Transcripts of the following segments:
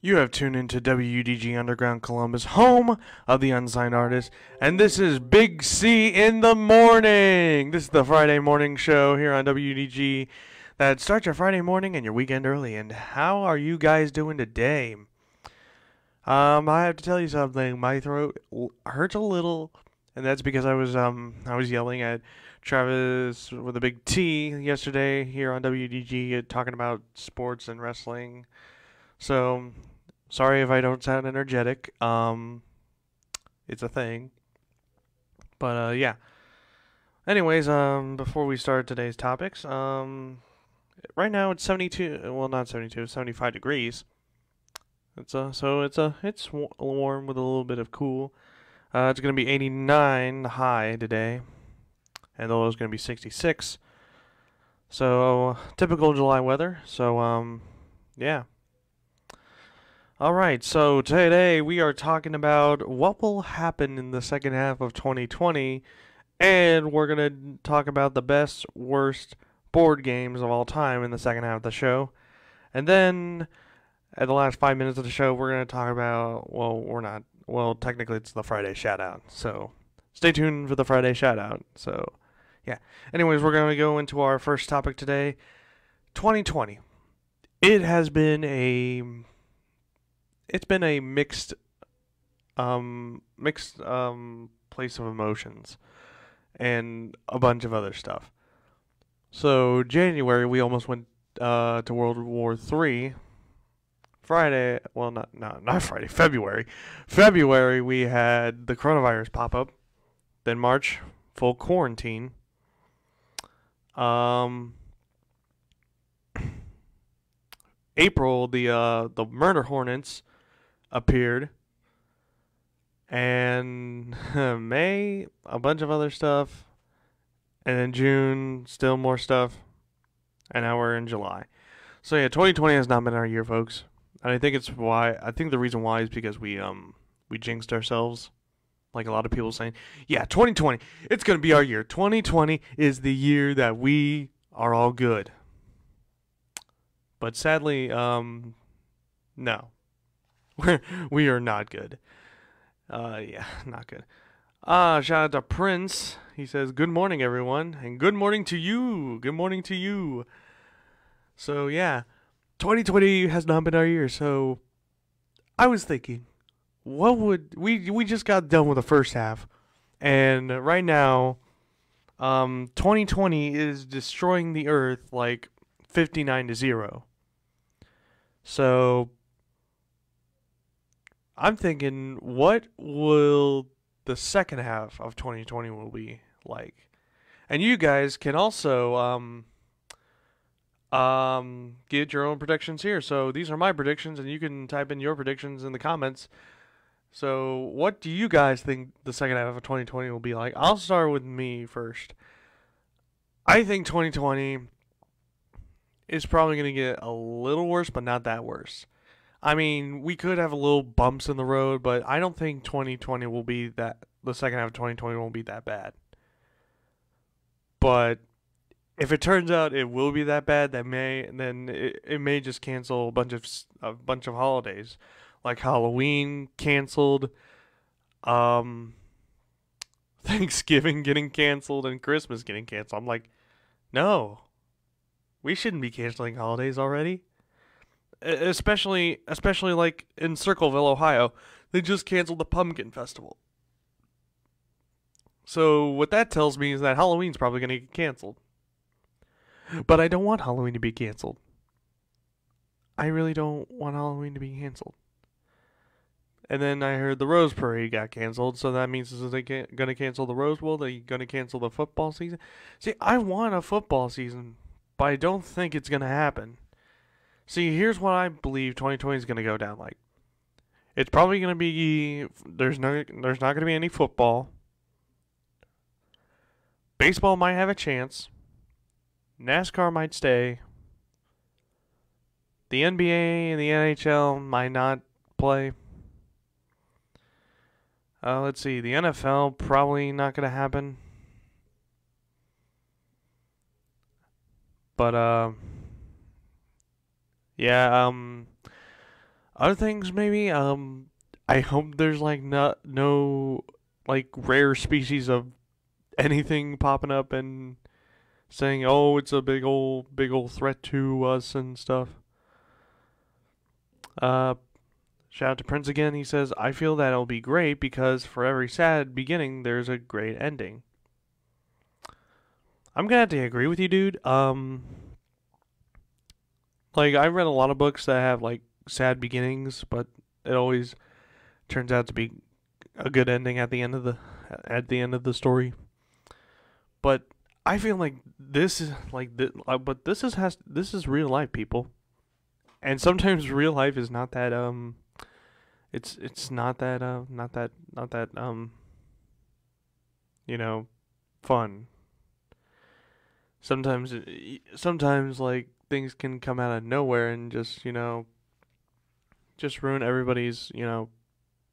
You have tuned into WUDG Underground Columbus, home of the unsigned artist, and this is Big C in the morning. This is the Friday morning show here on WUDG that starts your Friday morning and your weekend early. And how are you guys doing today? I have to tell you something. My throat hurts a little, and that's because I was yelling at Travis with a big T yesterday here on WDG talking about sports and wrestling. So, sorry if I don't sound energetic. It's a thing. But yeah. Anyways, before we start today's topics, right now it's 72. Well, not 72. It's 75 degrees. It's warm with a little bit of cool. It's gonna be 89 high today, and the low is gonna be 66. So typical July weather. So yeah. Alright, so today we are talking about what will happen in the second half of 2020, and we're going to talk about the best, worst board games of all time in the second half of the show. And then, at the last 5 minutes of the show, we're going to talk about, technically it's the Friday shoutout, so stay tuned for the Friday shoutout. So, yeah. Anyways, we're going to go into our first topic today, 2020. It has been It's been a mixed place of emotions and a bunch of other stuff. So January we almost went to World War III. Friday, well not Friday, February. February we had the coronavirus pop up. Then March, full quarantine. April, the murder hornets appeared, and May, a bunch of other stuff, and then June, still more stuff, and now we're in July. So yeah, 2020 has not been our year, folks. And I think the reason why is because we jinxed ourselves. Like a lot of people saying, yeah, 2020, it's going to be our year. 2020 is the year that we are all good. But sadly, no. We are not good. Yeah, not good. Shout out to Prince. He says, good morning, everyone. And good morning to you. Good morning to you. So, yeah. 2020 has not been our year. So, I was thinking, we just got done with the first half. And right now, 2020 is destroying the earth like 59-0. So, I'm thinking, what will the second half of 2020 will be like? And you guys can also get your own predictions here. So these are my predictions, and you can type in your predictions in the comments. So what do you guys think the second half of 2020 will be like? I'll start with me first. I think 2020 is probably going to get a little worse, but not that worse. I mean, we could have a little bumps in the road, but I don't think 2020 will be that. The second half of 2020 won't be that bad. But if it turns out it will be that bad, then it may just cancel a bunch of holidays, like Halloween canceled, Thanksgiving getting canceled, and Christmas getting canceled. I'm like, no, we shouldn't be canceling holidays already. Especially like in Circleville, Ohio, they just canceled the Pumpkin Festival. So what that tells me is that Halloween's probably going to get canceled. But I don't want Halloween to be canceled. I really don't want Halloween to be canceled. And then I heard the Rose Parade got canceled, so that means they're going to cancel the Rose Bowl, they're going to cancel the football season. See, I want a football season, but I don't think it's going to happen. See, here's what I believe 2020 is going to go down like. It's probably going to be there's not going to be any football. Baseball might have a chance. NASCAR might stay. The NBA and the NHL might not play. Let's see. The NFL probably not going to happen. But yeah, Other things maybe. I hope there's like no like rare species of anything popping up and saying, "Oh, it's a big old threat to us and stuff." Uh, Shout out to Prince again. He says, "I feel that it'll be great because for every sad beginning, there's a great ending." I'm gonna have to agree with you, dude. Like I've read a lot of books that have like sad beginnings, but it always turns out to be a good ending at the end of the story. But I feel like this is but this is real life, people, and sometimes real life is not that it's not that you know fun. Sometimes like things can come out of nowhere and just just ruin everybody's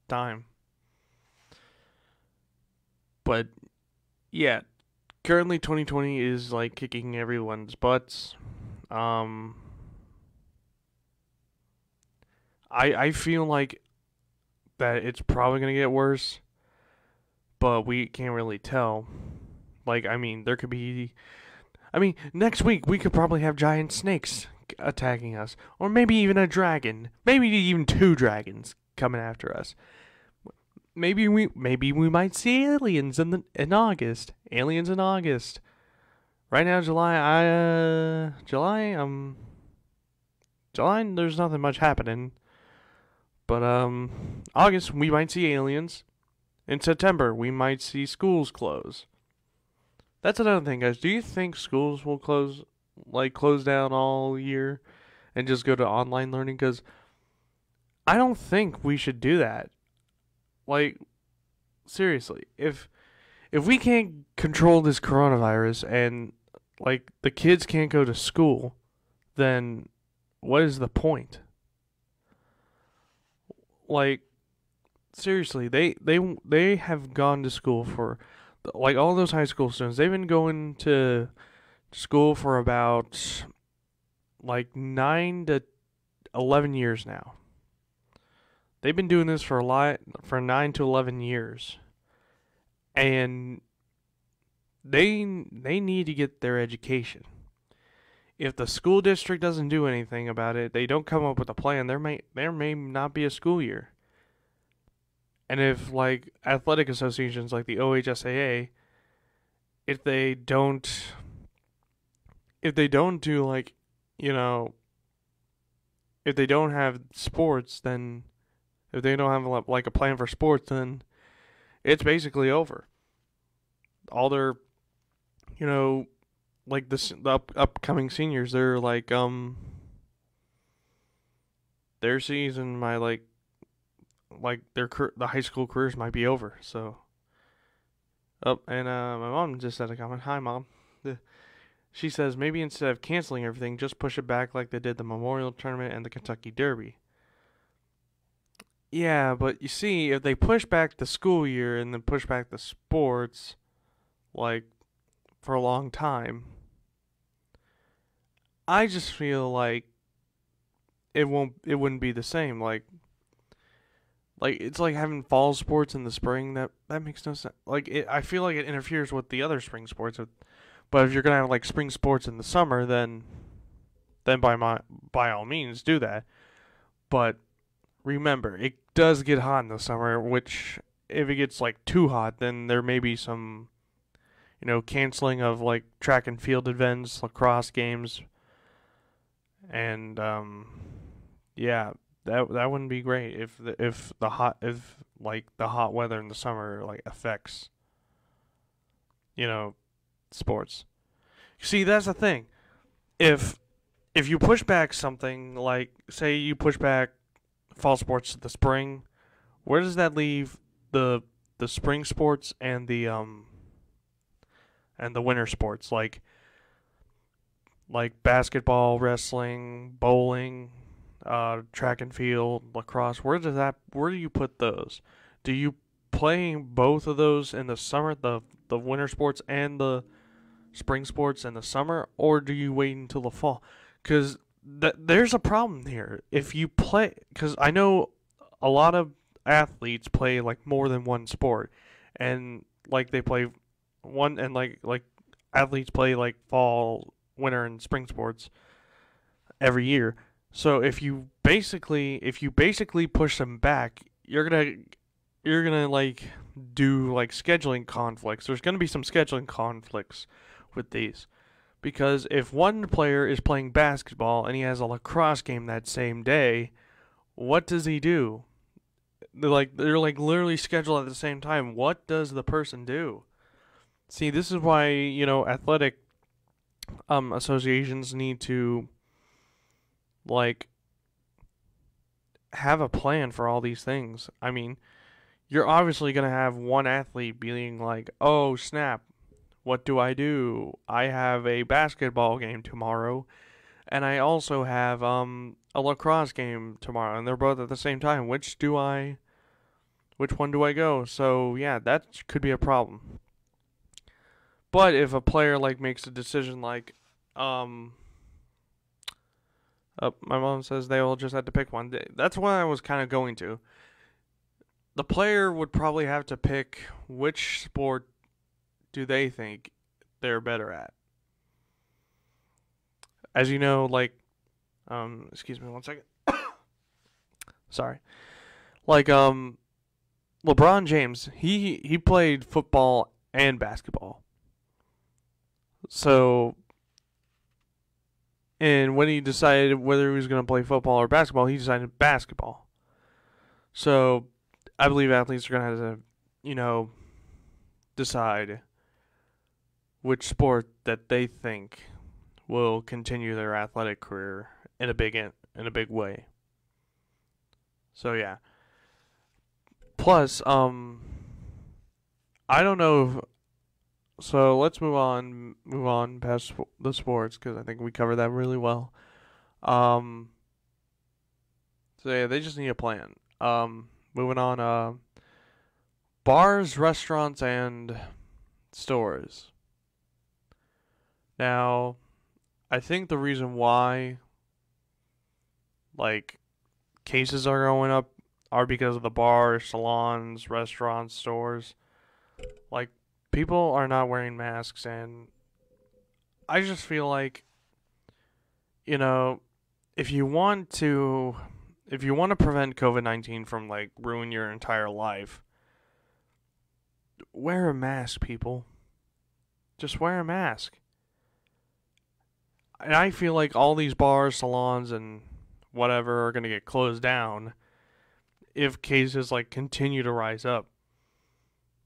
time. But yeah, currently 2020 is like kicking everyone's butts. Um, I feel like that it's probably gonna get worse, but we can't really tell. Like, I mean, there could be. I mean, next week we could probably have giant snakes attacking us, or maybe even a dragon, maybe even two dragons coming after us. Maybe we might see aliens in August. Aliens in August. Right now, July. There's nothing much happening. But August we might see aliens. In September we might see schools close. That's another thing, guys. Do you think schools will close down all year and just go to online learning? Because I don't think we should do that. Like, seriously, if we can't control this coronavirus and like the kids can't go to school, then what is the point? Like, seriously, they have gone to school for like all those high school students. They've been going to school for about like 9 to 11 years now. They've been doing this for 9 to 11 years, and they need to get their education. If the school district doesn't do anything about it, they don't come up with a plan. There may not be a school year. And if like athletic associations like the OHSAA, if they don't do like, you know, if they don't have sports, then if they don't have like a plan for sports, then it's basically over. All their, you know, like the upcoming seniors, they're like their season might like the high school careers might be over. So, and my mom just said a comment. Hi, mom. She says maybe instead of canceling everything, just push it back like they did the Memorial Tournament and the Kentucky Derby. Yeah, but you see, if they push back the school year and then push back the sports, like for a long time, I just feel like it wouldn't be the same. Like it's like having fall sports in the spring. That makes no sense. I feel like it interferes with the other spring sports. But if you're gonna have like spring sports in the summer, then by all means do that. But remember, it does get hot in the summer. Which if it gets like too hot, then there may be some canceling of like track and field events, lacrosse games, and yeah, that wouldn't be great if the hot weather in the summer like affects you know sports. See, that's the thing. If you push back something, like say you push back fall sports to the spring, where does that leave the spring sports and the winter sports like basketball, wrestling, bowling, track and field, lacrosse? Where do you put those? Do you play both of those in the summer, the winter sports and the spring sports in the summer, or do you wait until the fall? Because there's a problem here. If you play, because I know a lot of athletes play like more than one sport, and like they play one, and like athletes play like fall, winter, and spring sports every year. So if you basically push them back, you're gonna like do like scheduling conflicts. There's gonna be some scheduling conflicts with these. Because if one player is playing basketball and he has a lacrosse game that same day, what does he do? They're like literally scheduled at the same time. What does the person do? See, this is why, athletic associations need to like have a plan for all these things. I mean, you're obviously going to have one athlete being like, "Oh, snap. What do I do? I have a basketball game tomorrow, and I also have a lacrosse game tomorrow, and they're both at the same time. Which one do I go?" So, yeah, that could be a problem. But if a player like makes a decision like my mom says they will just have to pick one. That's what I was kind of going to. The player would probably have to pick which sport do they think they're better at. As you know, like, excuse me one second. Sorry. Like, LeBron James, he played football and basketball. So, and when he decided whether he was going to play football or basketball, he decided basketball. So, I believe athletes are going to have to, decide which sport that they think will continue their athletic career in a big way. So yeah. Plus, I don't know. So let's move on past the sports because I think we covered that really well. Um, so yeah, they just need a plan. Moving on. Bars, restaurants, and stores. Now, I think the reason why like cases are going up are because of the bars, salons, restaurants, stores. Like people are not wearing masks, and I just feel like you know if you want to prevent COVID-19 from like ruin your entire life, wear a mask, people. Just wear a mask. And I feel like all these bars, salons, and whatever are going to get closed down if cases like continue to rise up.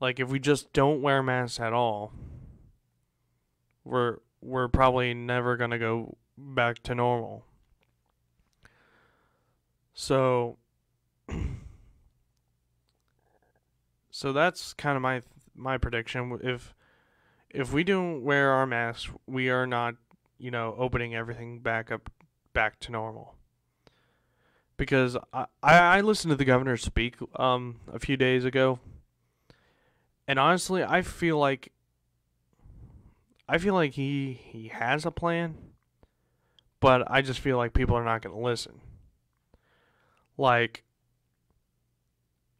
Like if we just don't wear masks at all, we're probably never going to go back to normal. So so that's kind of my prediction. If we don't wear our masks, we are not, opening everything back to normal. Because I listened to the governor speak a few days ago, and honestly, I feel like he has a plan, but I just feel like people are not going to listen. Like,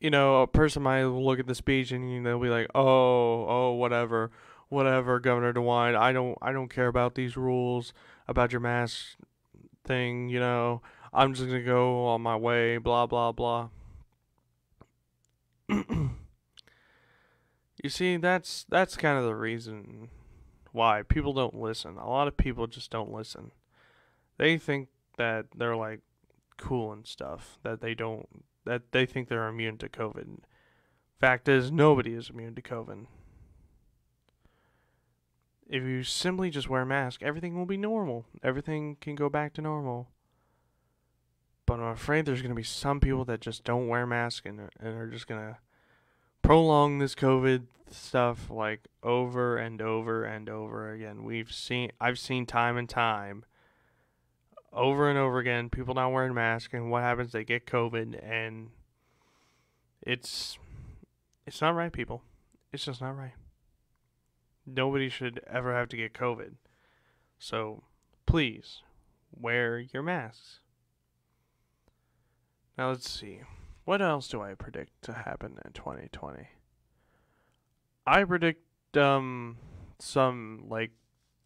a person might look at the speech and they'll be like, "Oh, whatever, Governor DeWine. I don't care about these rules about your mask thing. I'm just gonna go on my way. Blah blah blah." You see, that's kind of the reason why people don't listen. A lot of people just don't listen. They think that they're like cool and stuff. That they think they're immune to COVID. Fact is, nobody is immune to COVID. If you simply just wear a mask, everything will be normal. Everything can go back to normal. But I'm afraid there's going to be some people that just don't wear masks and are just going to prolong this COVID stuff like over and over and over again. I've seen time and time over and over again people not wearing masks, and what happens? They get COVID, and it's not right, people. It's just not right. Nobody should ever have to get COVID. So please wear your masks. Now let's see. What else do I predict to happen in 2020? I predict some like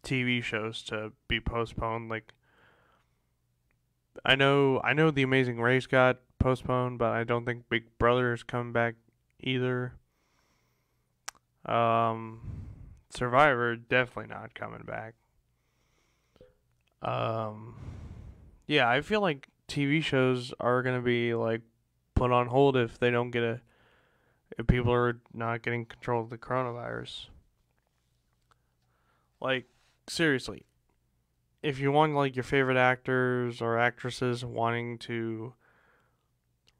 TV shows to be postponed. Like I know The Amazing Race got postponed, but I don't think Big Brother is coming back either. Um, Survivor definitely not coming back. Um, yeah, I feel like TV shows are gonna be like put on hold if they don't get if people are not getting control of the coronavirus. Like seriously, if you want like your favorite actors or actresses wanting to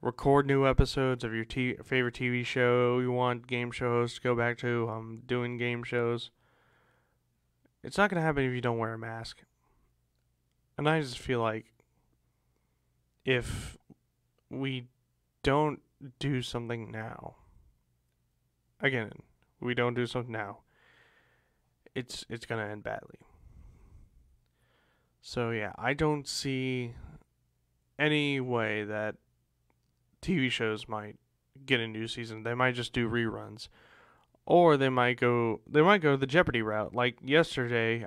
record new episodes of your favorite TV show, you want game shows to go back to doing game shows, it's not going to happen if you don't wear a mask. And I just feel like if we don't do something now, again, we don't do something now, it's going to end badly. So yeah, I don't see any way that TV shows might get a new season. They might just do reruns, or they might go the Jeopardy route. Like yesterday,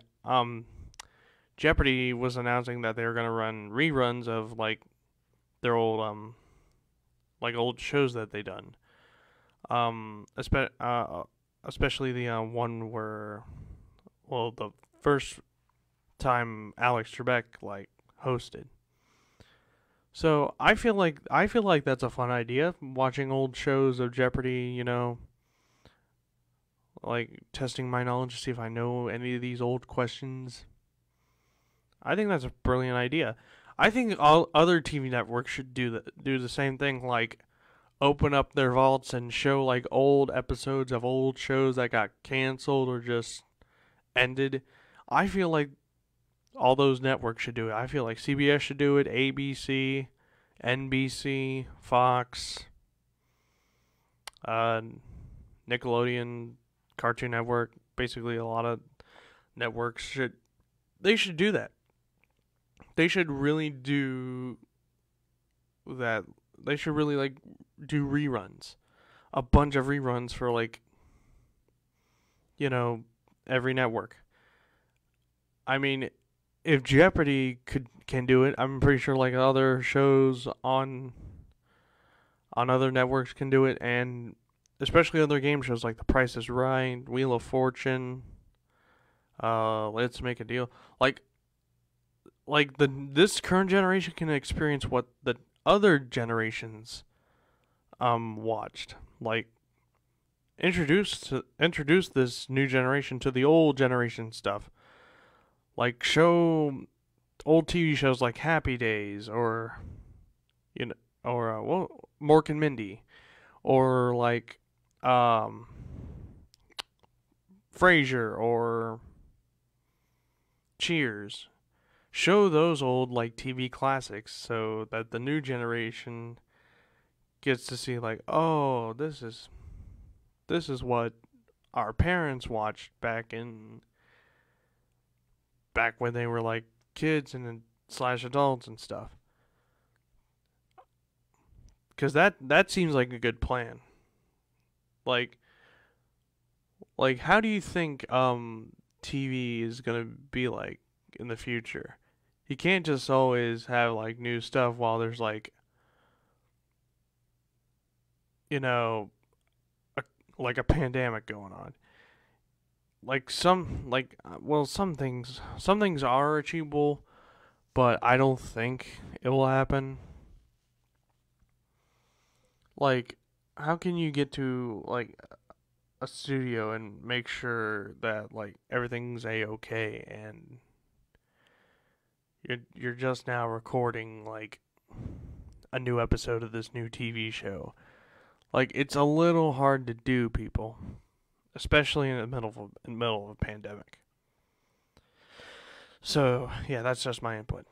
Jeopardy was announcing that they were gonna run reruns of like their old shows that they done. Especially the one where, well, the first time Alex Trebek like hosted. So I feel like that's a fun idea. Watching old shows of Jeopardy, like testing my knowledge to see if I know any of these old questions. I think that's a brilliant idea. I think all other TV networks should do the same thing. Like open up their vaults and show like old episodes of old shows that got canceled or just ended. I feel like all those networks should do it. I feel like CBS should do it, ABC, NBC, Fox, Nickelodeon, Cartoon Network, basically a lot of networks should do that. They should really do that. They should really like do reruns. A bunch of reruns for like, every network. I mean, if Jeopardy can do it, I'm pretty sure like other shows on other networks can do it, and especially other game shows like The Price is Right, Wheel of Fortune, Let's Make a Deal. Like this current generation can experience what the other generations watched. Like introduce this new generation to the old generation stuff. Like show old TV shows like Happy Days or Mork and Mindy or like Frasier or Cheers. Show those old like TV classics so that the new generation gets to see like, oh, this is what our parents watched back when they were like kids and slash adults and stuff. Because that seems like a good plan. Like how do you think TV is gonna be like in the future? You can't just always have like new stuff while there's like a, like a pandemic going on. Like some things are achievable, but I don't think it will happen. Like how can you get to like a studio and make sure that like everything's a-okay and you're just now recording like a new episode of this new TV show. Like it's a little hard to do, people, especially in the middle of a pandemic. So, yeah, that's just my input.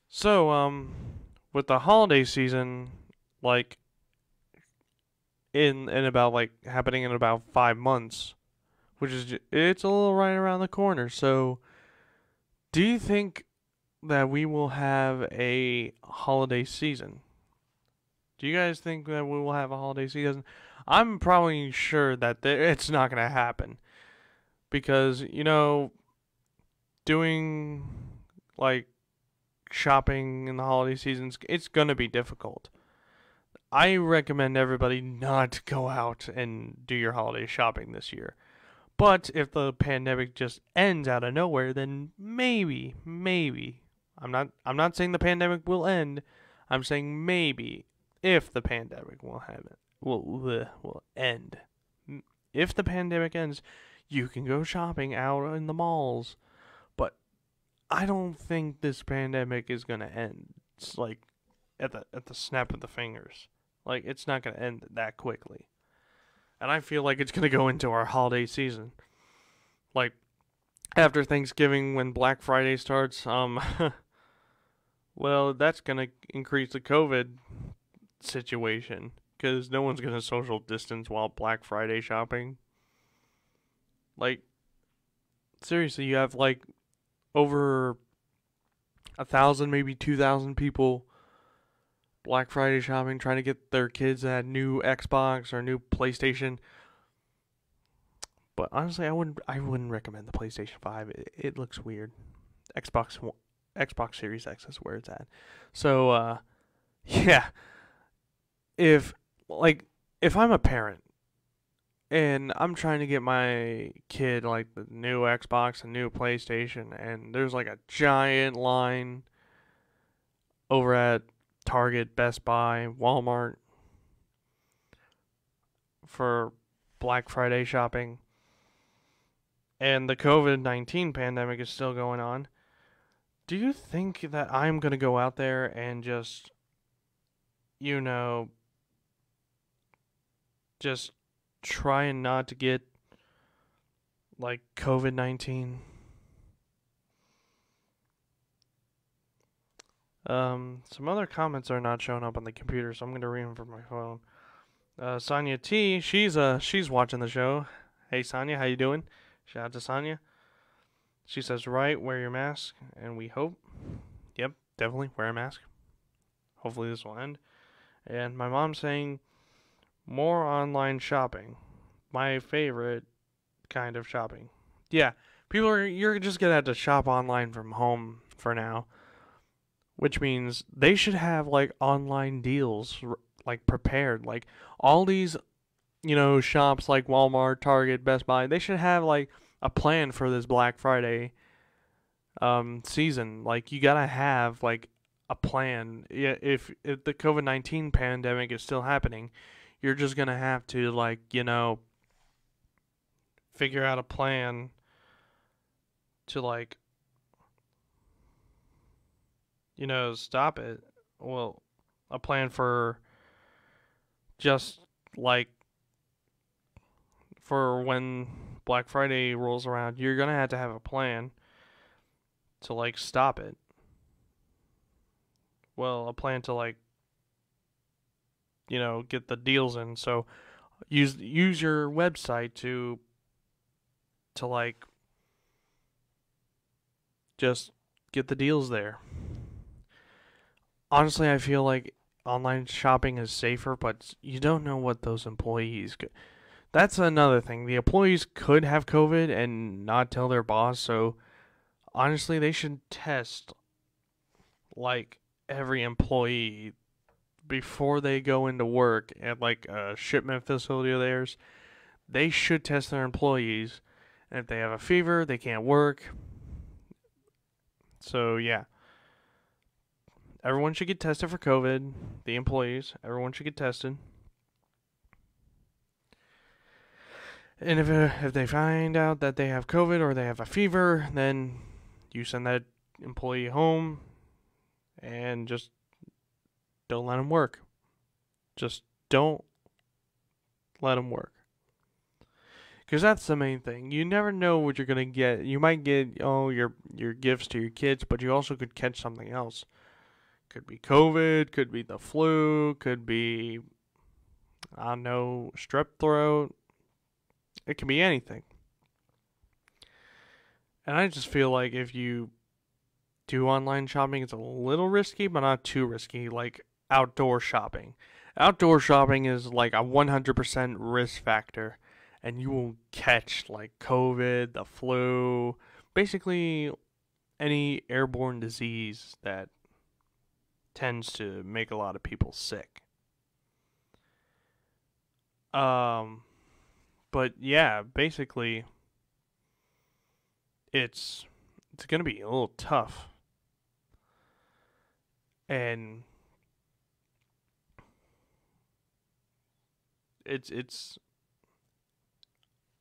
So, with the holiday season like in about like happening in about 5 months, which is it's a little right around the corner. So, do you think that we will have a holiday season? Do you guys think that we will have a holiday season? I'm probably sure that it's not going to happen because, doing like shopping in the holiday seasons, it's going to be difficult. I recommend everybody not go out and do your holiday shopping this year. But if the pandemic just ends out of nowhere, then maybe. I'm not saying the pandemic will end. I'm saying maybe if the pandemic will end. If the pandemic ends, you can go shopping out in the malls. But I don't think this pandemic is gonna end. It's like at the snap of the fingers. Like it's not gonna end that quickly. And I feel like it's gonna go into our holiday season. Like after Thanksgiving when Black Friday starts, well, that's gonna increase the COVID situation because no one's gonna social distance while Black Friday shopping. Like seriously, you have like over 1,000, maybe 2,000 people Black Friday shopping, trying to get their kids a new Xbox or new PlayStation. But honestly, I wouldn't recommend the PlayStation 5. It looks weird. Xbox Series X is where it's at. So yeah, if if I'm a parent and I'm trying to get my kid like the new Xbox and new PlayStation, and there's like a giant line over at Target, Best Buy, Walmart for Black Friday shopping, and the COVID-19 pandemic is still going on, do you think that I'm going to go out there and just, just try not to get like COVID-19? Some other comments are not showing up on the computer, so I'm gonna read them from my phone. Sonia T, she's watching the show. Hey Sonia, how you doing? Shout out to Sonia. She says, right, wear your mask, and we hope. Yep, definitely wear a mask. Hopefully this will end. And my mom's saying, more online shopping. My favorite kind of shopping. Yeah, you're just gonna have to shop online from home for now. Which means they should have like online deals like prepared. Like all these, shops like Walmart, Target, Best Buy, they should have like a plan for this Black Friday season. Like you gotta have like a plan. Yeah, if the COVID-19 pandemic is still happening, you're just gonna have to like, figure out a plan to like, stop it. Well, a plan for just like for when Black Friday rolls around, you're gonna have to have a plan to like stop it. Well, a plan to like, get the deals in. So use your website to like just get the deals there. Honestly, I feel like online shopping is safer, but you don't know what those employees could. That's another thing. The employees could have COVID and not tell their boss, so honestly, they should test like every employee before they go into work at like a shipment facility of theirs. They should test their employees, and if they have a fever, they can't work. So, yeah. Everyone should get tested for COVID. The employees, everyone should get tested. And if they find out that they have COVID or they have a fever, then you send that employee home and just don't let them work. Just don't let them work. Because that's the main thing. You never know what you're going to get. You might get your gifts to your kids, but you also could catch something else. Could be COVID, could be the flu, could be, I don't know, strep throat. It can be anything. And I just feel like if you do online shopping. It's a little risky, but not too risky, like outdoor shopping. Outdoor shopping is like a 100% risk factor, and you will catch like COVID, the flu, basically any airborne disease that tends to make a lot of people sick. But yeah, basically it's going to be a little tough. And it's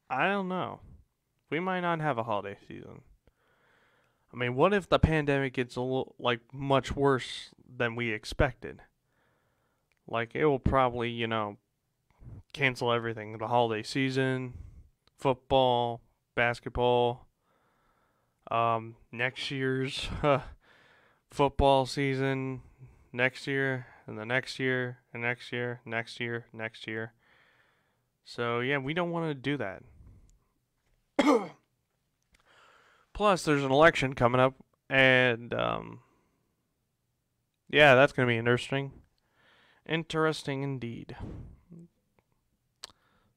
I don't know. We might not have a holiday season. I mean, what if the pandemic gets a little, like, much worse than we expected? Like, it will probably, cancel everything. The holiday season, football, basketball, next year's football season, next year, and the next year, and next year, next year, next year. So, yeah, we don't want to do that. Plus, there's an election coming up, and, yeah, that's going to be interesting. Interesting indeed.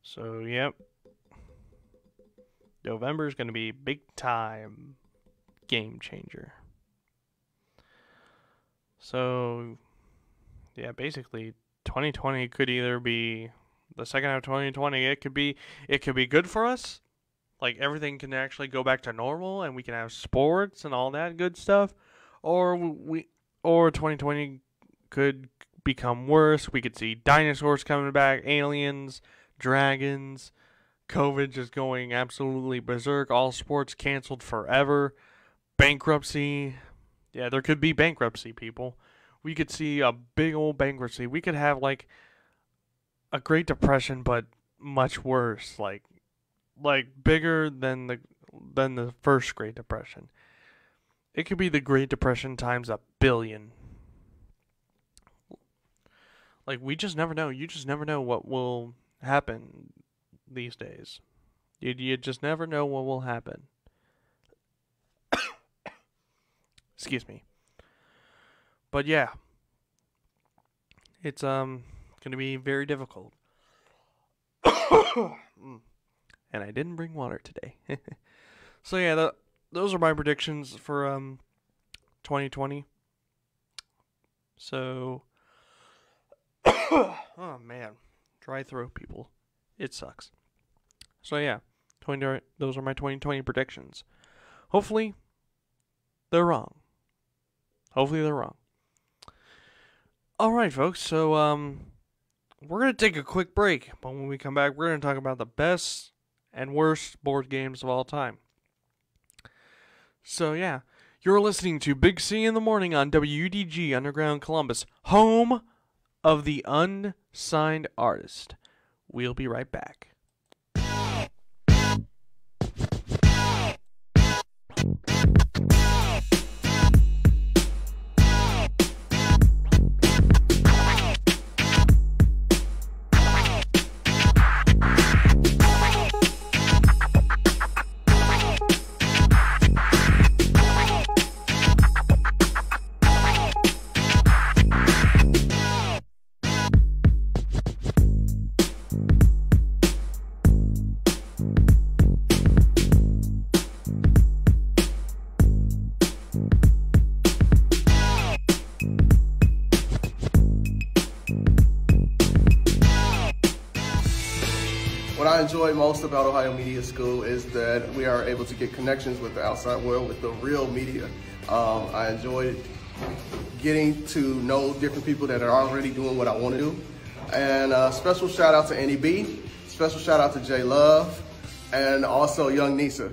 So, yep. November is going to be big time game changer. So, yeah, basically, 2020 could either be the second half of 2020. It could be good for us. Like, everything can actually go back to normal, and we can have sports and all that good stuff. Or 2020 could become worse. We could see dinosaurs coming back, aliens, dragons, COVID just going absolutely berserk, all sports canceled forever, bankruptcy. Yeah, there could be bankruptcy, people. We could see a big old bankruptcy. We could have, like, a Great Depression, but much worse, like bigger than the first Great Depression. It could be the Great Depression times 1,000,000,000. Like, we just never know. You just never know what will happen these days. You just never know what will happen. Excuse me. But yeah, it's going to be very difficult. And I didn't bring water today. So yeah, those are my predictions for 2020. So, oh man, dry throat, people. It sucks. So yeah, those are my 2020 predictions. Hopefully, they're wrong. All right, folks. So we're gonna take a quick break, but when we come back, we're gonna talk about the best and worst board games of all time. So yeah, you're listening to Big C in the Morning on WUDG Underground Columbus, home of the unsigned artist. We'll be right back. What I enjoy most about Ohio Media School is that we are able to get connections with the outside world, with the real media. I enjoy getting to know different people that are already doing what I want to do. And special shout out to Annie B, special shout out to J Love, and also Young Nisa.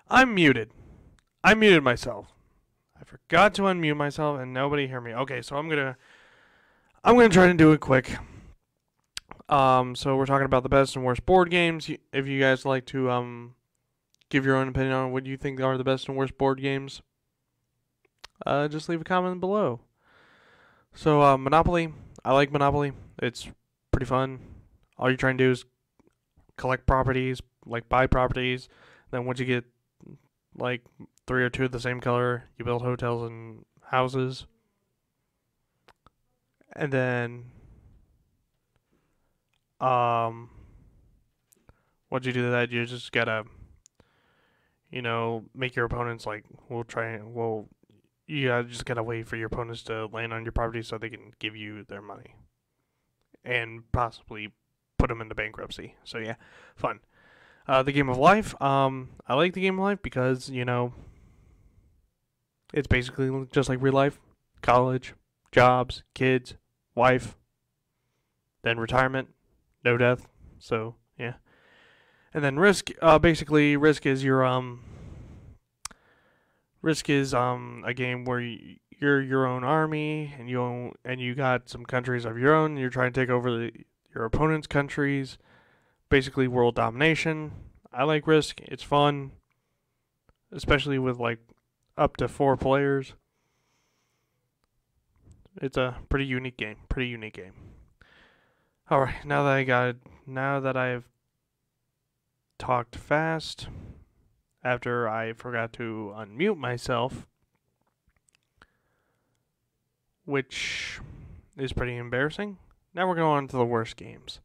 I'm muted. I muted myself. I forgot to unmute myself and nobody heard me. Okay, so I'm gonna try to do it quick. So we're talking about the best and worst board games. If you guys like to give your own opinion on what you think are the best and worst board games, just leave a comment below. So Monopoly, I like Monopoly. It's pretty fun. All you're trying to do is collect properties, like buy properties. Then once you get like 3 or 2 of the same color, you build hotels and houses. And then once you do that, you just gotta, make your opponents like, you just gotta wait for your opponents to land on your property so they can give you their money. And possibly put them into bankruptcy. So yeah, fun. The Game of Life, I like the Game of Life because, it's basically just like real life. College, jobs, kids, wife, then retirement, no death. So yeah. And then Risk, basically Risk is a game where you're your own army and you got some countries of your own. And you're trying to take over your opponent's countries. Basically world domination. I like Risk. It's fun, especially with like up to 4 players. It's a pretty unique game. All right, now that I've talked fast after I forgot to unmute myself, which is pretty embarrassing. Now we're going on to the worst games.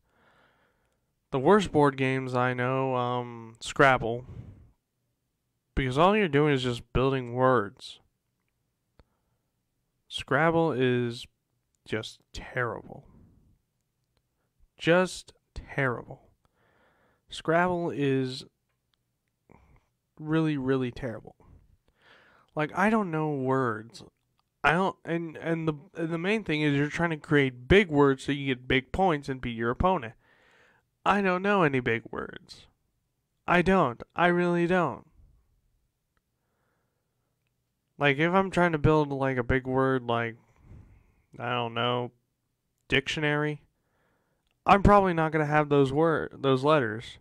The worst board games I know, Scrabble. Because all you're doing is just building words. Scrabble is just terrible. Just terrible. Scrabble is really, really terrible. Like, I don't know words. I don't, and the main thing is you're trying to create big words so you get big points and beat your opponent. I don't know any big words. I don't. I really don't. Like, if I'm trying to build, like, a big word, like, I don't know, dictionary, I'm probably not going to have those letters.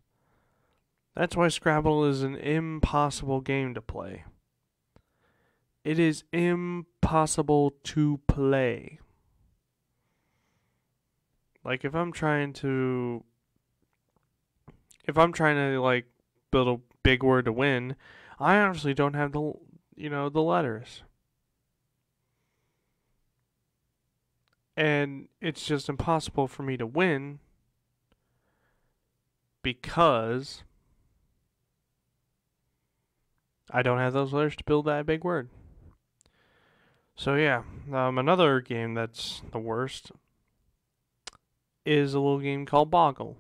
That's why Scrabble is an impossible game to play. It is impossible to play. Like, if I'm trying to like build a big word to win, I honestly don't have the letters. And it's just impossible for me to win because I don't have those letters to build that big word. So yeah, another game that's the worst is a little game called Boggle.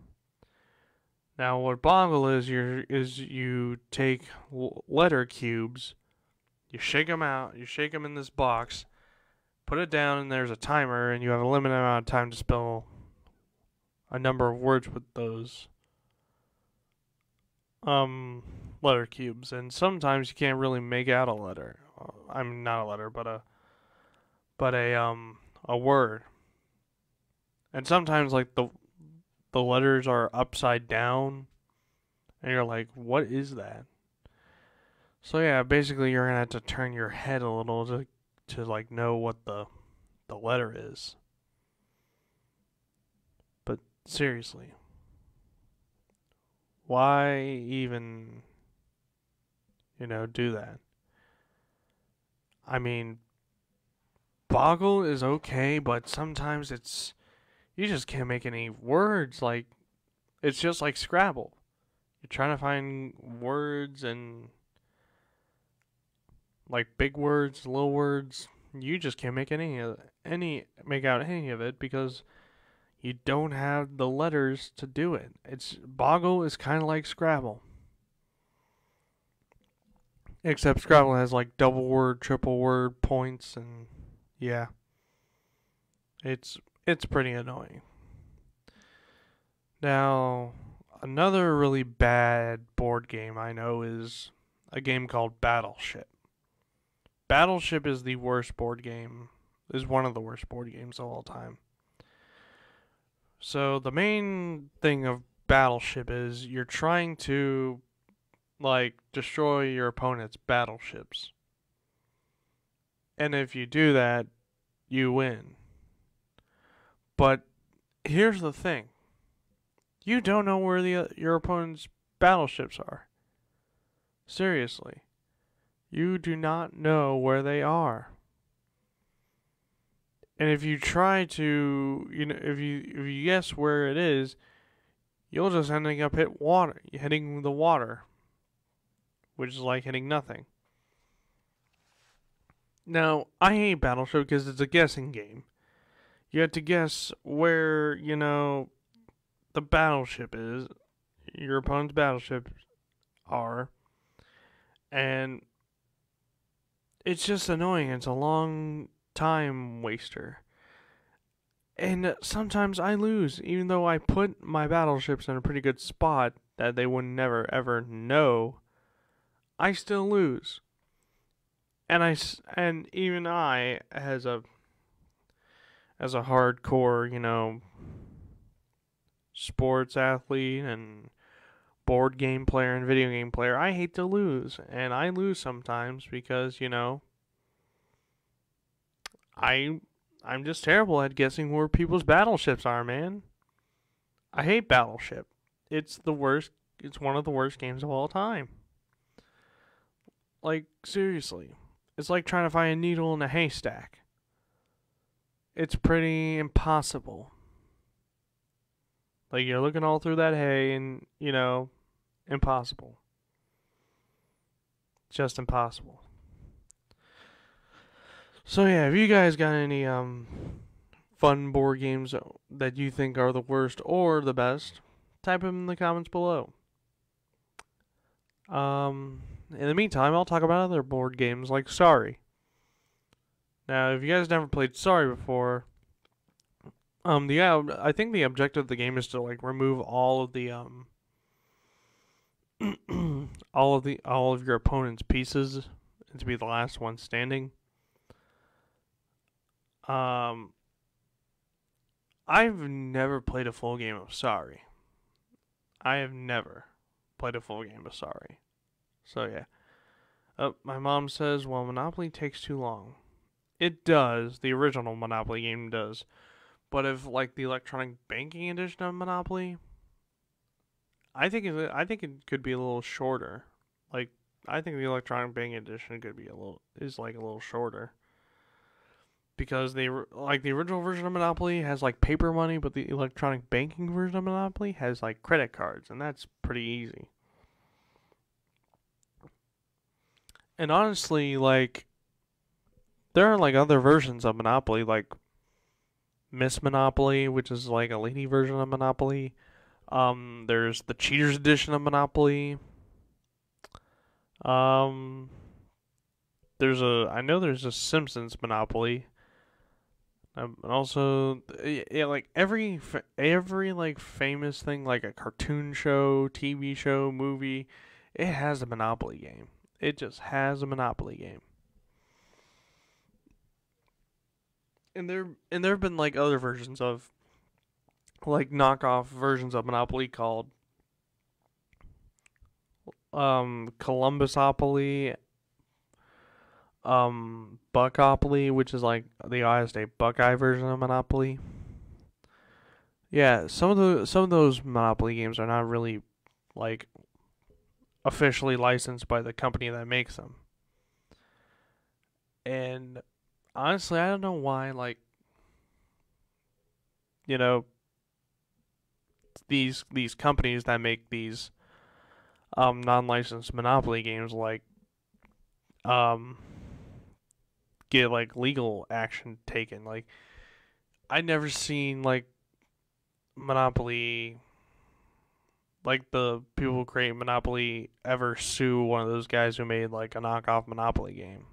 Now, what Boggle is, you take letter cubes, you shake them out, you shake them in this box, put it down, and there's a timer, and you have a limited amount of time to spell a number of words with those letter cubes. And sometimes you can't really make out a letter. I mean, not a letter, but a word. And sometimes like the letters are upside down, and you're like, what is that? So yeah, basically you're gonna have to turn your head a little to like know what the letter is. But seriously, why even do that? I mean, Boggle is okay, but sometimes you just can't make any words. Like, it's just like Scrabble. You're trying to find words and like big words, little words. You just can't make make out any of it because you don't have the letters to do it. Boggle is kind of like Scrabble, except Scrabble has like double word, triple word points, and yeah, it's pretty annoying. Now, another really bad board game I know is a game called Battleship. Battleship is the worst board game, is one of the worst board games of all time. So the main thing of Battleship is you're trying to like destroy your opponent's battleships. And if you do that, you win. But here's the thing. You don't know where your opponent's battleships are. Seriously. You do not know where they are. And if you try to, if you guess where it is, you'll just ending up hitting the water, which is like hitting nothing. Now, I hate Battleship because it's a guessing game. You have to guess where, the battleship is, your opponent's battleships are, and it's just annoying. It's a long time waster. And sometimes I lose, even though I put my battleships in a pretty good spot that they would never ever know. I still lose. And even I, as a hardcore, sports athlete and board game player and video game player, I hate to lose. And I lose sometimes because, I'm just terrible at guessing where people's battleships are, man. I hate Battleship. It's the worst. It's one of the worst games of all time. Like, seriously. It's like trying to find a needle in a haystack. It's pretty impossible. Like, you're looking all through that hay and, impossible. Just impossible. So yeah, if you guys got any fun board games that you think are the worst or the best, type them in the comments below. In the meantime, I'll talk about other board games like Sorry. Now, if you guys never played Sorry before, I think the objective of the game is to like remove all of the all of your opponent's pieces and to be the last one standing. I've never played a full game of Sorry. I have never played a full game of Sorry. So yeah. My mom says, well, Monopoly takes too long. It does. The original Monopoly game does. But if like the electronic banking edition of Monopoly, I think it could be a little shorter. Like I think the electronic banking edition could be a little shorter. Because the original version of Monopoly has like paper money, but the electronic banking version of Monopoly has like credit cards, and that's pretty easy. And honestly, like there are like other versions of Monopoly, like Miss Monopoly, which is like a lady version of Monopoly. There's the Cheaters edition of Monopoly. I know there's a Simpsons Monopoly. And also, yeah, like every like famous thing, like a cartoon show, TV show, movie, it has a Monopoly game. It just has a Monopoly game. And there have been like other versions of, like knockoff versions of Monopoly called Columbusopoly, Buckopoly, which is like the Ohio State Buckeye version of Monopoly. Yeah, some of those Monopoly games are not really like officially licensed by the company that makes them. And honestly, I don't know why, like, these companies that make these non-licensed Monopoly games like get like legal action taken. Like I never seen like Monopoly, like the people who create Monopoly ever sue one of those guys who made like a knockoff Monopoly game.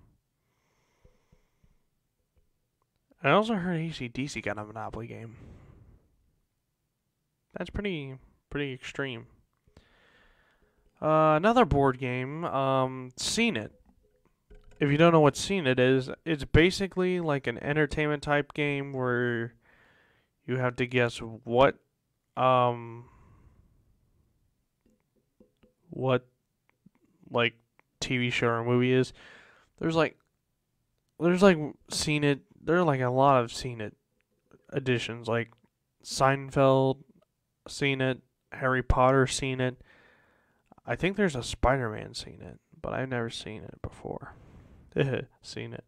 I also heard AC/DC got a Monopoly game. That's pretty extreme. Another board game, Seen It. If you don't know what Seen It is, it's basically like an entertainment type game where you have to guess um, what like TV show or movie is. There's like, there's like Seen It. There are like a lot of Seen It editions, like Seinfeld, Seen It, Harry Potter, Seen It. I think there's a Spider-Man Seen It, but I've never seen it before. Seen it.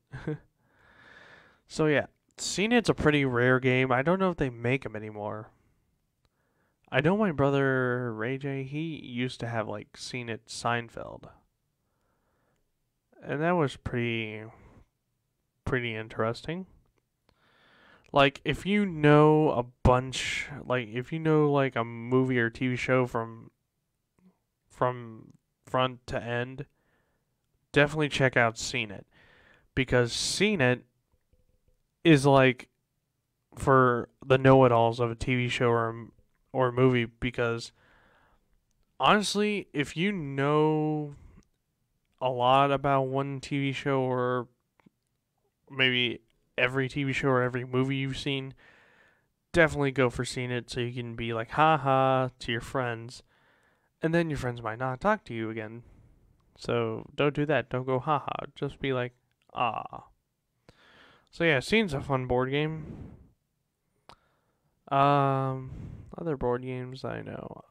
So yeah, Seen It's a pretty rare game. I don't know if they make them anymore. I know my brother Ray J, he used to have like Seen It Seinfeld. And that was pretty interesting. Like if you know a bunch, like if you know like a movie or TV show from front to end, definitely check out Seen It, because Seen It is like for the know-it-alls of a TV show or a movie, because honestly, if you know a lot about one TV show, or maybe every TV show or every movie you've seen, definitely go for Seen It so you can be like haha to your friends, and then your friends might not talk to you again. So don't do that. Don't go haha. Just be like ah. So yeah, Seen's a fun board game. Um, Other board games I know.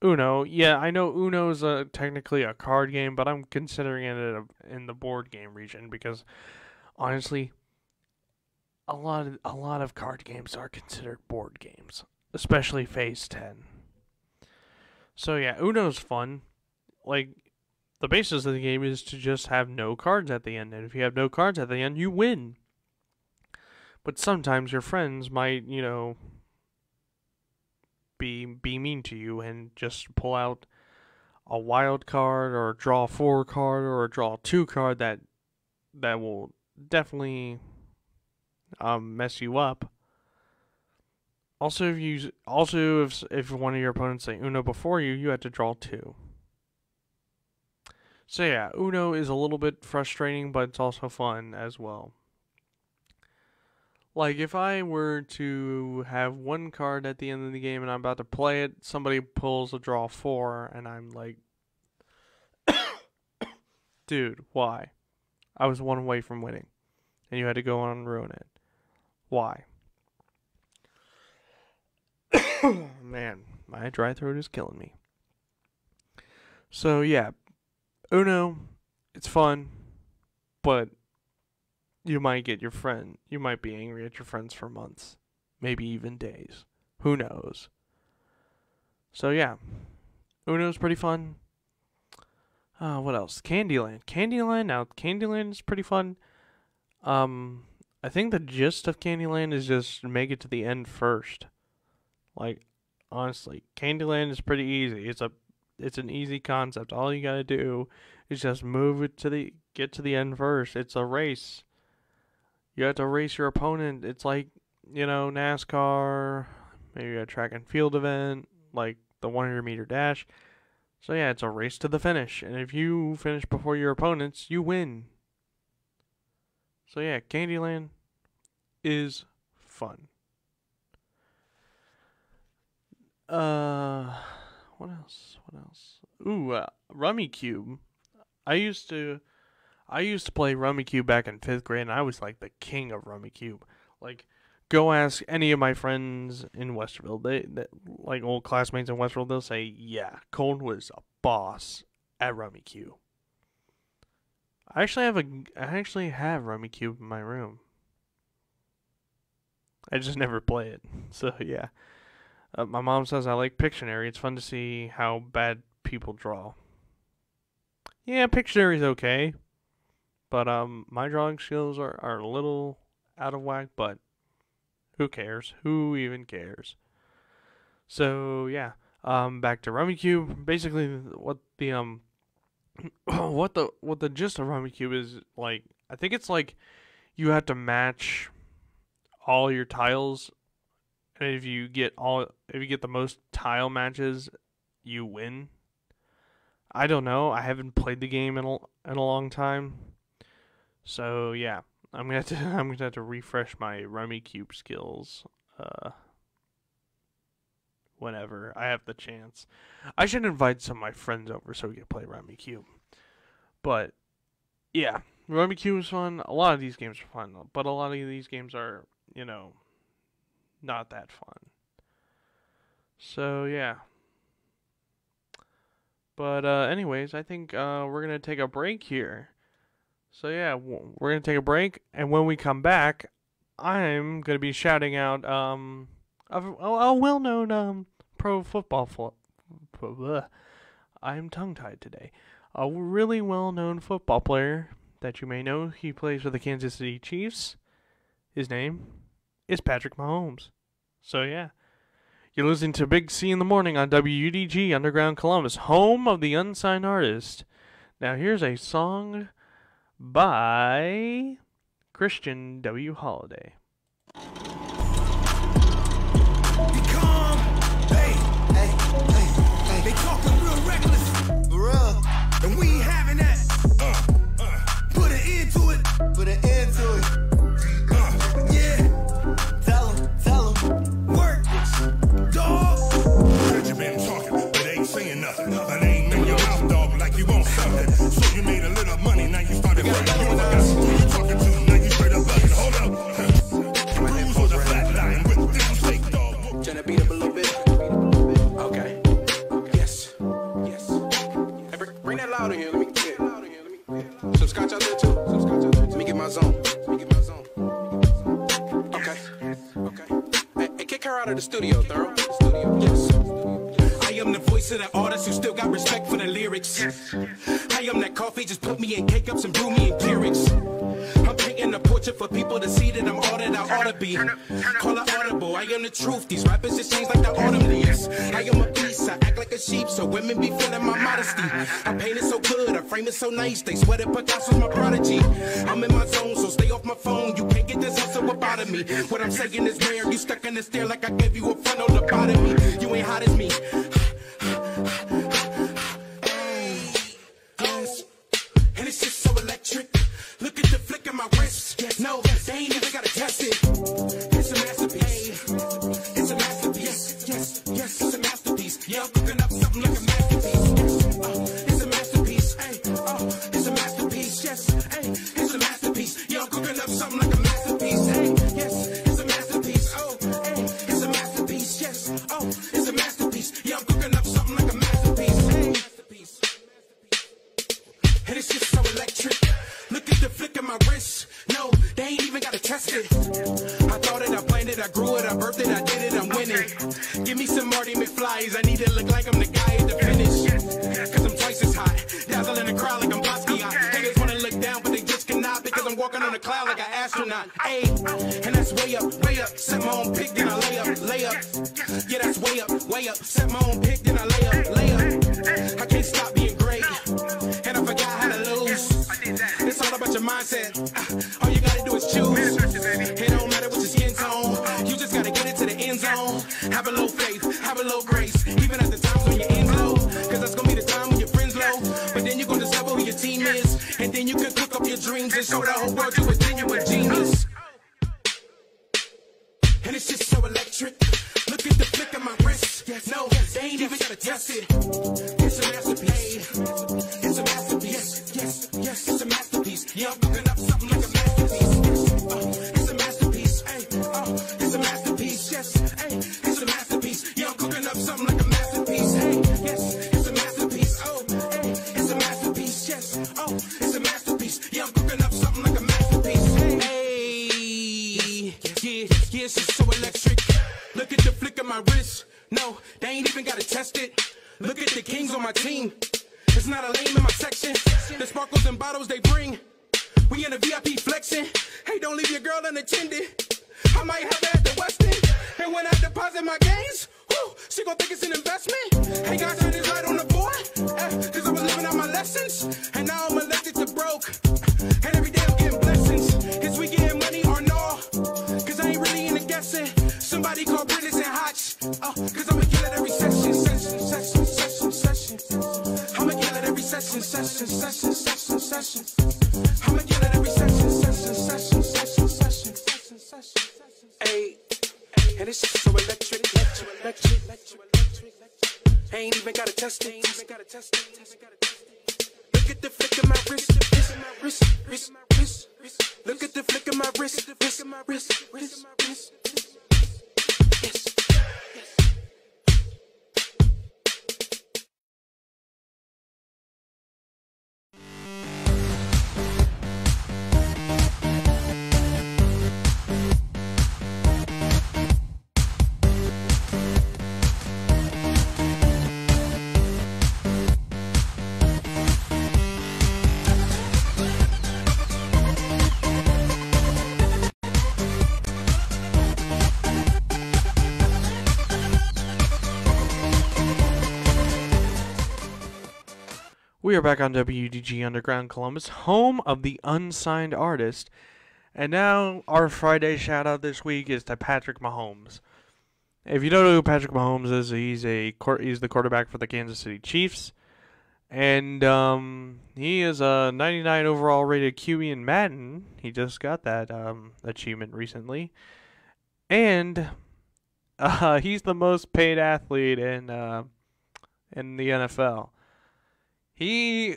Uno. Yeah, I know Uno's technically a card game, but I'm considering it in the board game region because honestly, a lot of card games are considered board games, especially Phase 10. So yeah, Uno's fun. Like the basis of the game is to just have no cards at the end, and if you have no cards at the end, you win. But sometimes your friends might, be mean to you and just pull out a wild card or a draw 4 card or a draw 2 card that will definitely mess you up. Also, if one of your opponents say Uno before you, you have to draw 2. So yeah, Uno is a little bit frustrating, but it's also fun as well. Like if I were to have one card at the end of the game and I'm about to play it, somebody pulls a draw 4 and I'm like, dude, why? I was one away from winning and you had to go on and ruin it. Why? Man, my dry throat is killing me. So yeah, Uno, it's fun, but you might be angry at your friends for months, maybe even days. Who knows? So yeah, Uno's pretty fun. What else? Candyland. Candyland is pretty fun. I think the gist of Candyland is just make it to the end first. Like, honestly, Candyland is pretty easy. It's an easy concept. All you gotta do is just get to the end first. It's a race. You have to race your opponent. It's like, NASCAR, maybe a track and field event, like the 100-meter dash. So yeah, it's a race to the finish. And if you finish before your opponents, you win. So yeah, Candyland is fun. What else? Ooh, Rummy Cube. I used to play Rummy Cube back in 5th grade, and I was like the king of Rummy Cube. Like, go ask any of my friends in Westerville. They like old classmates in Westerville. They'll say, "Yeah, Colton was a boss at Rummy Cube." I actually have Rummy Cube in my room. I just never play it. So yeah, my mom says I like Pictionary. It's fun to see how bad people draw. Yeah, Pictionary's okay. But my drawing skills are a little out of whack, but who cares? Who even cares? So yeah, back to Rummy Cube. Basically, what the what the gist of Rummy Cube is like. I think it's like you have to match all your tiles, and if you get the most tile matches you win. I don't know. I haven't played the game in a long time. So yeah, I'm gonna have to refresh my Rummy Cube skills. Whenever I have the chance, I should invite some of my friends over so we can play Rummy Cube. But yeah, Rummy Cube is fun. A lot of these games are fun, but a lot of these games are, not that fun. So yeah. But anyways, I think we're gonna take a break here. So yeah, we're gonna take a break, and when we come back, I'm gonna be shouting out a well-known pro football. I'm tongue-tied today. A really well-known football player that you may know. He plays for the Kansas City Chiefs. His name is Patrick Mahomes. So yeah, you're listening to Big C in the Morning on WUDG Underground Columbus, home of the unsigned artist. Now here's a song by Christian W. Holiday. They talking real reckless, for real, and we ain't having that. Put an end to it. Put an end to it. Yeah. Tell 'em. Work, dog. Said you been talking, but ain't saying nothing. My name in your mouth, dog, like you want something. So you made a little money, now you started working. You forgot who you talking to, now you straight up bugging. Hold up. Cruise on the flat line with them fake dog. Turn the beat up a little bit. Okay. Yes. Hey, bring that loud in here. Let me get some scotch out there too. Let me get my zone. Okay. Hey, kick her out of the studio, Thorough. Yes. I am the voice of the artist who still got respect for the lyrics. I am that coffee, just put me in K-cups and brew me in Keurigs. I'm painting a portrait for people to see that I'm all that I ought to be. Call it audible, I am the truth. These rappers just change like the autumn leaves. I am a beast, I act like a sheep, so women be feeling my modesty. I paint it so good, I frame it so nice, they swear that Picasso's my prodigy. I'm in my zone, so stay off my phone. You can't get this hustle up out of me. What I'm saying is rare, you stuck in the stair like I gave you a front on the bottom of me. You ain't hot as me. And it's just so electric. Look at the flick of my wrist. No, they ain't even gotta test it. It's a masterpiece. It's a masterpiece. Yes, it's a masterpiece. Yeah, I'm cooking up something like a masterpiece. It's a masterpiece. It's a masterpiece. Yes, it's a masterpiece. Yeah, I'm cooking up something like a masterpiece. Yes, it's a masterpiece. It's a masterpiece. Yes, it's a masterpiece. Yeah, I'm cooking up something like a masterpiece. And it's just so electric. Look at the flick of my wrist. No, they ain't even gotta test it. I thought it, I planned it, I grew it, I birthed it, I did it, I'm winning. Give me some Marty McFlys, I need to look like I'm the guy at the finish. Cause I'm twice as hot, dazzling the crowd like I'm Basquiat. Haters wanna look down, but they just cannot, because I'm walking on a cloud like an astronaut. Ayy, and that's way up, way up. Set my own pick, then I lay up. Yeah, that's way up, way up. Set my own pick, then I lay up. I can't stop being great, and I forgot how to lose. It's all about your mindset. All you gotta do is choose. It don't matter what your skin tone. You just gotta get it to the end zone. Have a little faith, have a little grace. Even at the times when your end's low. Cause that's gonna be the time when your friend's low. But then you're gonna discover who your team is. And then you can cook up your dreams and show the whole world you a genuine genius. And it's just so electric. Look at the flick of my wrist. No, they ain't even gotta test it. It's a masterpiece. It's a masterpiece. Yes, it's a masterpiece. Yeah, I'm cooking up something like a masterpiece. It's a masterpiece. It's a masterpiece. Yes, it's a masterpiece. Yeah, I'm cooking up something like a masterpiece. Yes, it's a masterpiece. It's a masterpiece. Yes, it's a masterpiece. Yeah, I'm cooking up something like a masterpiece. Yeah, it's just so electric. Look at the flick of my wrist. No, they ain't even gotta test it. Look at the kings on my team. It's not a lame in my section. The sparkles and bottles they bring. We in a VIP flexing. Hey, don't leave your girl unattended. I might have that at the Westin. And when I deposit my gains, she gon' think it's an investment. Hey, God turned it right on the board. Cause I was living out my lessons. And now I'm elected to broke. And every day I'm getting blessings. Is we getting money or no? Cause I ain't really into guessing. Somebody call British and Hotch. Cause I'ma kill it every session. ain't even gotta test it. Look at the flick of my wrist, wrist. Look at the flick of my wrist, wrist. Yes. We are back on WDG Underground Columbus, home of the unsigned artist. And now our Friday shout out this week is to Patrick Mahomes. If you don't know who Patrick Mahomes is, he's the quarterback for the Kansas City Chiefs. And he is a 99 overall rated QB in Madden. He just got that achievement recently. And he's the most paid athlete in the NFL. He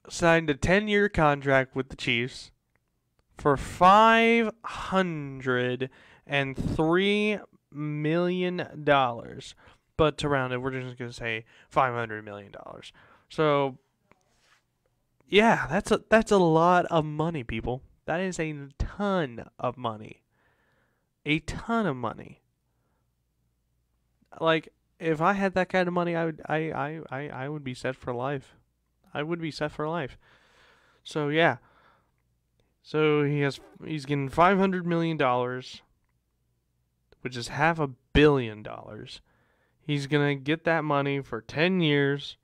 signed a 10-year contract with the Chiefs for $503 million. But to round it, we're just going to say $500 million. So, yeah, that's a lot of money, people. That is a ton of money. A ton of money. Like, if I had that kind of money, I would be set for life. I would be set for life. So yeah. So he's getting $500 million, which is $500 million. He's gonna get that money for 10 years.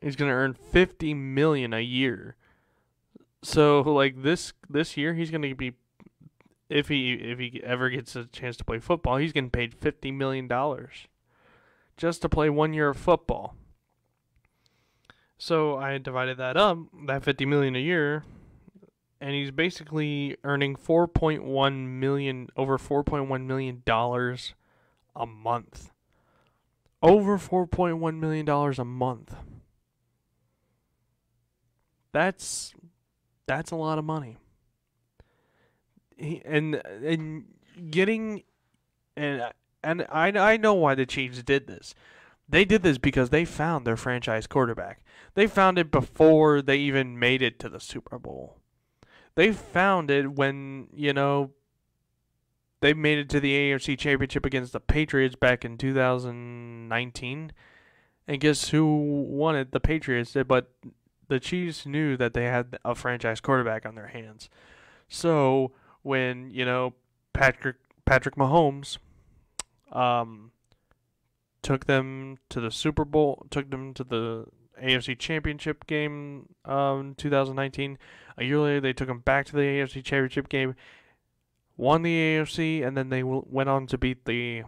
He's gonna earn $50 million a year. So like this year, he's gonna be, if he ever gets a chance to play football, he's getting paid $50 million. Just to play 1 year of football. So I divided that up, that $50 million a year, and he's basically earning over $4.1 million a month. Over $4.1 million a month. That's a lot of money. And I know why the Chiefs did this. They did this because they found their franchise quarterback. They found it before they even made it to the Super Bowl. They found it when, they made it to the AFC Championship against the Patriots back in 2019. And guess who won it? The Patriots did, but the Chiefs knew that they had a franchise quarterback on their hands. So when, Patrick Mahomes took them to the Super Bowl, took them to the AFC Championship game in 2019. A year later, they took them back to the AFC Championship game, won the AFC, and then they went on to beat the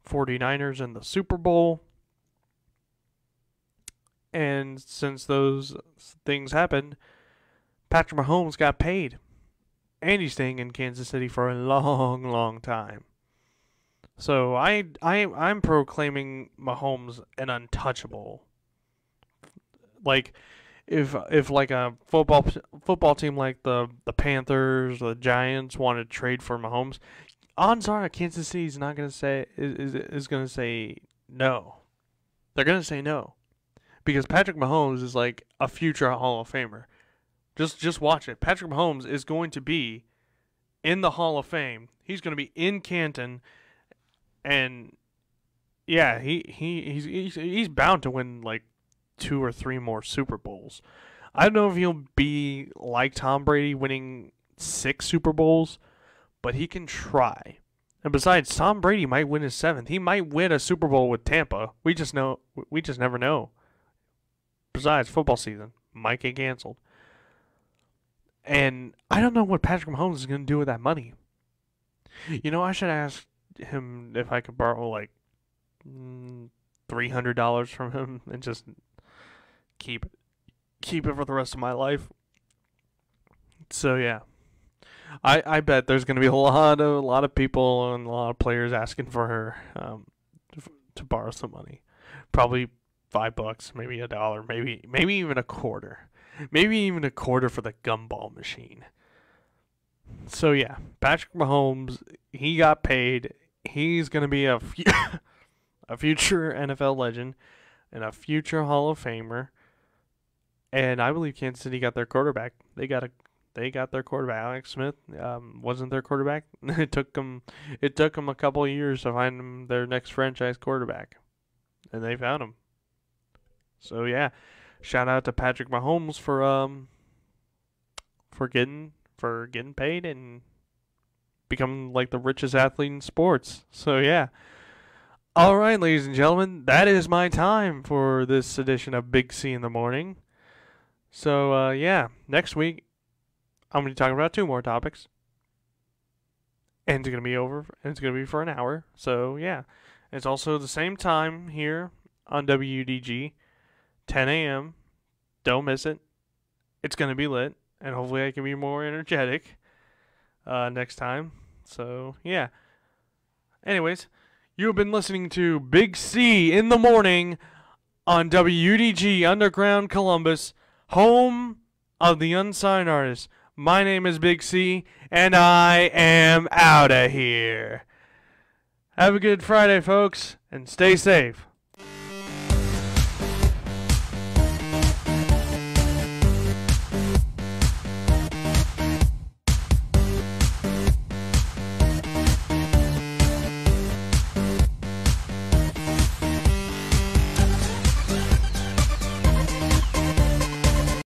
49ers in the Super Bowl. And since those things happened, Patrick Mahomes got paid. And he's staying in Kansas City for a long, long time. So I'm proclaiming Mahomes an untouchable. Like, if like a football team like the Panthers, the Giants wanted to trade for Mahomes, odds are Kansas City is not going to say is going to say no. They're going to say no, because Patrick Mahomes is like a future Hall of Famer. Just watch it. Patrick Mahomes is going to be in the Hall of Fame. He's going to be in Canton. And yeah, he's bound to win like 2 or 3 more Super Bowls. I don't know if he'll be like Tom Brady winning 6 Super Bowls, but he can try. And besides, Tom Brady might win his 7th. He might win a Super Bowl with Tampa. We just never know. Besides, football season might get canceled. And I don't know what Patrick Mahomes is going to do with that money. I should ask him if I could borrow like $300 from him and just keep it for the rest of my life. So yeah, I bet there's gonna be a lot of people and a lot of players asking for her to borrow some money. Probably $5, maybe $1, maybe even a quarter. Maybe even a quarter for the gumball machine. So yeah, Patrick Mahomes, he got paid. He's going to be a future NFL legend and a future Hall of Famer. And I believe Kansas City got their quarterback. They got their quarterback. Alex Smith wasn't their quarterback. It took them a couple of years to find them their next franchise quarterback, and they found him. So yeah, shout out to Patrick Mahomes for getting paid and becoming like the richest athlete in sports. So yeah. All right, ladies and gentlemen, that is my time for this edition of Big C in the Morning. So yeah, next week I'm going to be talking about 2 more topics. And it's going to be over, and it's going to be for an hour. So, yeah. It's also the same time here on WDG, 10 a.m. Don't miss it. It's going to be lit, and hopefully I can be more energetic next time. So, yeah. Anyways, you have been listening to Big C in the Morning on WDG Underground Columbus, home of the unsigned artist. My name is Big C, and I am out of here. Have a good Friday, folks, and stay safe.